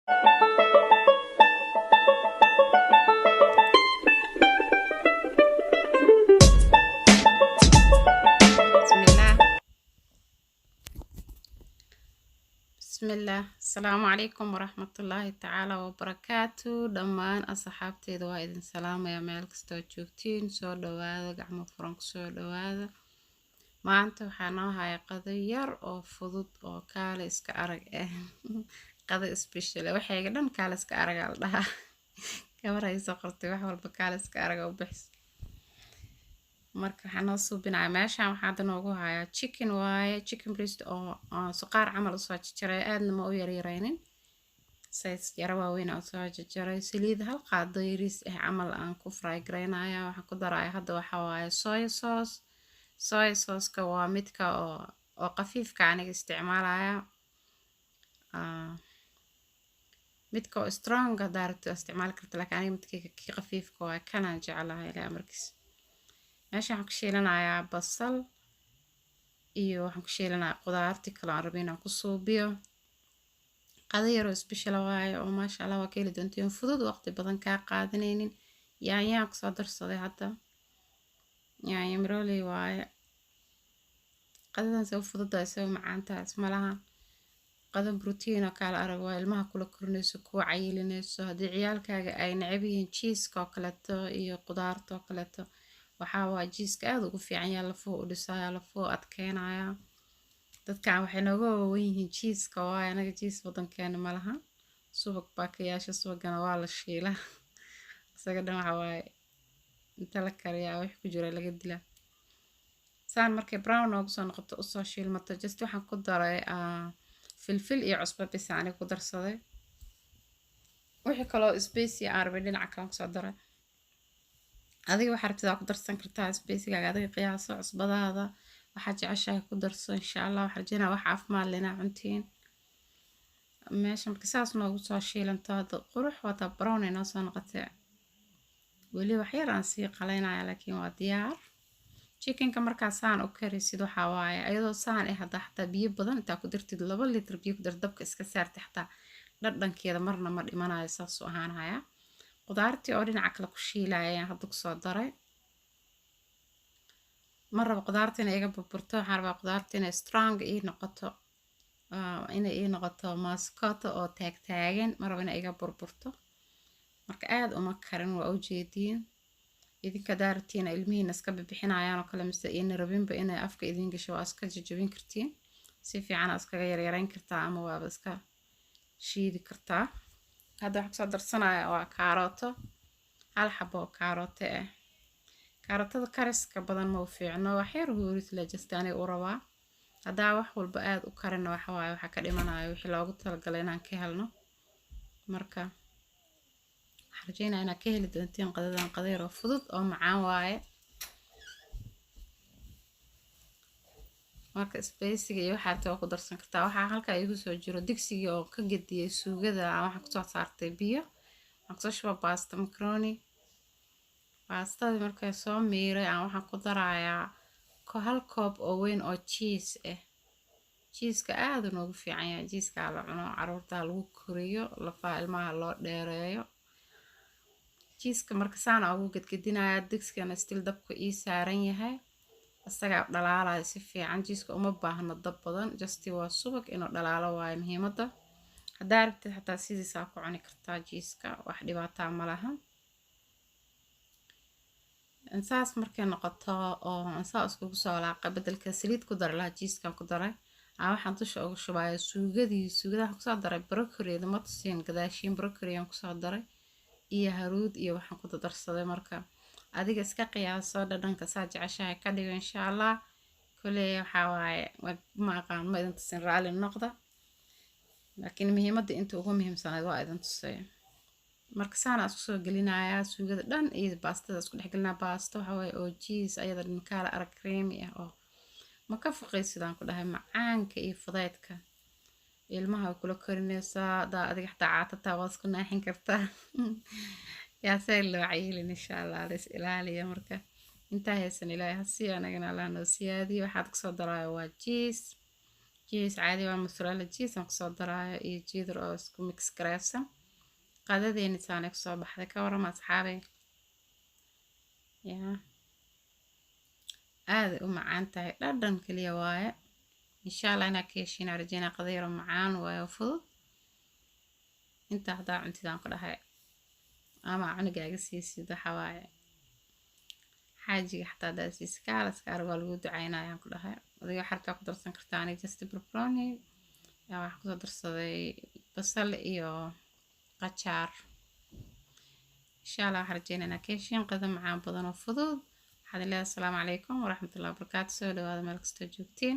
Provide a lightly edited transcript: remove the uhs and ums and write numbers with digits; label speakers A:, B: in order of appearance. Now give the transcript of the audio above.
A: بسم الله. السلام عليكم ورحمة الله تعالى وبركاته. دمان أصحابتي دواء سلام يا مالك ستوجوكتين سو دواذا قعمو فرنك سو دواذا ما أنت وحنا هاي قضية أو فضود أو كالس كأرق قضية سبيشل وحي قدن كالس كأرق الله كبر هاي سقرتي وحول بكالس كأرق وبحس marka waxaan noo suubinaya meeshaan waxaa noogu hayaa chicken waaye chicken breast oo suqaar camal usoo jarjaray aadna ma u yaryaraynin size yara waaweyn oo soo jarjaray saliid hal qaado yariis ah camal aan ku fry gareynaya waxaan ku daraya hadda waxa waaye soy sauce ka waa midka oo qafiifka aniga isticmaalaya midka oo strong daarto isticmaal karta laakiin aniga midka qafiifka waa kana jeclahay ilaa markiis meeshaan waxaan ku shiilanayaa basal iyo waxaan ku shiilanayaa qudaartii kale aan rabay inaan ku suubiyo qado yar oo special waaye oo maasha Allah waa ka heli doontiin fudud waqti badan kaa qaadanaynin yaanyaan ku soo darsaday hadda yaanya miroli waaye qadadan soo fududahay soo macaantahay ismalaha qado protein oo kala arag waa ilmaha kula korinayso kuwa cayilinayso haddii ciyaalkaaga ay necab yihiin cheese-ka oo kaleeto iyo qudaarta oo kaleeto waxaa waa jiiska aad ugu fiican yahay lafuu u dhisaya lafuu adkeynaya dadkan waxay nooga waawan yihiin jiiska waaye anaga jiis wadankeena ma laha subag baakayaasha subagana waa la shiilaa isaga dhan waxa waaye inta la kariyaa wax ku jira laga dilaa saan markay brown noogu soo noqoto usoo shiilmato just waxaan ku daray filfil iyo cusbo bis aniga ku darsaday wixii kaloo spicy aan rabay dhinaca kale kusoo daray adiga waxaa rabtida ku darsan kartaa spacigaaga adiga qiyaaso cusbadaada waxaa jeceshahay ku darso insha Allah waxaan rajeynayaa wax caafimaad leh inaa cuntiin meesha marka saas noogu soo shiilanto hadda qurux wata brown inoo soo noqotay weli wax yar aan sii qaleynaya laakiin waa diyaar chickenka markaa saan u karisid waxaa waaye ayadoo saan ah hadda xataa biyo badan intaa ku dartid 2 litir biyo ku dar dabka iska saartay xataa dhadhankeeda marna ma dhimanayo saas u ahaanaya qudaartii oo dhinaca kale ku shiilaya ayaan hadda ku soo daray ma rabo qudaarta inay iga burburto waxaan rabaa qudaarta inay strong ii noqoto inay ii noqoto mascoto oo taagtaagan ma rabo inay iga burburto marka aad uma karin waa u jeediin idinka daartiina ilmihiina iska bixinayaan oo kale mise in rabinba inay afka idin gasho waa iska jajabin kartiin si fiican iskaga yaryarayn kartaa ama waaba iska shiidi kartaa hadda waxaan soo darsanaya waa kaarooto hal xabo oo kaarooto ah kaarootada kariska badan ma u fiicno wax yar huuris la jastaani u rabaa hadda wax walba aad u karina waxa waaye waxa ka dhimanayo wixii loogu talagalay inaan ka helno marka waxaan rajeynayaa inaad ka heli doontiin qadadan qadayr oo fudud oo macaan waaye marka spacega iyo waxaad ku darsan kartaa waxaa halka igu soo jiro digsiga oo ka gediyay suugada waxaan ku soo saartay biyo waxaan ku soo shubay pasta macaroni pastada markay soo miiray waxaan ku darayaa hal koob oo weyn oo cheese ah cheese-ka aad ugu fiican yahay cheese-ka la cuno carruurta lagu koriyo lafaha ilmaha loo dheereeyo cheese-ka marka saan ugu gedgedinaya digsigana still dabka ii saaran yahay asaga dhalaalay si fiican jiiska uma baahna dab badan just waa subag inuu dhalaalo waayo muhiimada hadaa rabtid xataa sidiisa ku cuni kartaa jiiska wax dhibaato ma laha insaas markay noqoto oo insaas isku soo laaqay bedelka saliid ku dar la jiiska ku daray waxaan dusha ugu shubaya suugada ku soo daray broccoli ma tusin gadaashin broccoli aan ku soo daray iyo haruud iyo waxaan ku darsaday marka adiga iska qiyaaso dhadhanka saa jeceshahay ka dhigo insha Allah kuley waxa waaye ma aqaan ma idin tusin raali noqda laakiin muhiimadda inta ugu muhiimsanayd waa idin tusay marka saana isku soo gelinaya suugada dhan iyo baastada isku dhex gelinaa baasto waxa waaye oo cheese ayada kala arag creamy ah oo ma ka faqaysidaan ku dhahay macaanka iyo fudaydka ilmaha kula korinaysaa daa adiga xataa caatataa waa isku naaxin kartaa yaa say loo cayilin insha Allah la ilaaliyo marka inta haysan ilaahay hasiyo anagana Allah noo siyaadiyo waxaad ku soo daraayo waa جيس عادي ومسرالة جيس نقصد دراية إيه جيدر أو اسكو ميكس كراسة قادة ديني تانيك صباح ذاك ورا مع أصحابي يا هذا ومعان تاي لردن كليا وايا إن شاء الله أنا كيشين رجينا قدير معان ويفضل انت هدا عنتدان قدها أما عنقا قسيسي ده حوايا حاجة حتى داسي سكار والو دعينا يان كلها ودي حركة قدر سنكرتاني جست بربروني يا واحد قدر صدي بصل إيو قشار إن شاء الله حرجينا نكيشين قدم معان بدن وفضود حد الله السلام عليكم ورحمة الله وبركاته سولو هذا ملك استجوبتين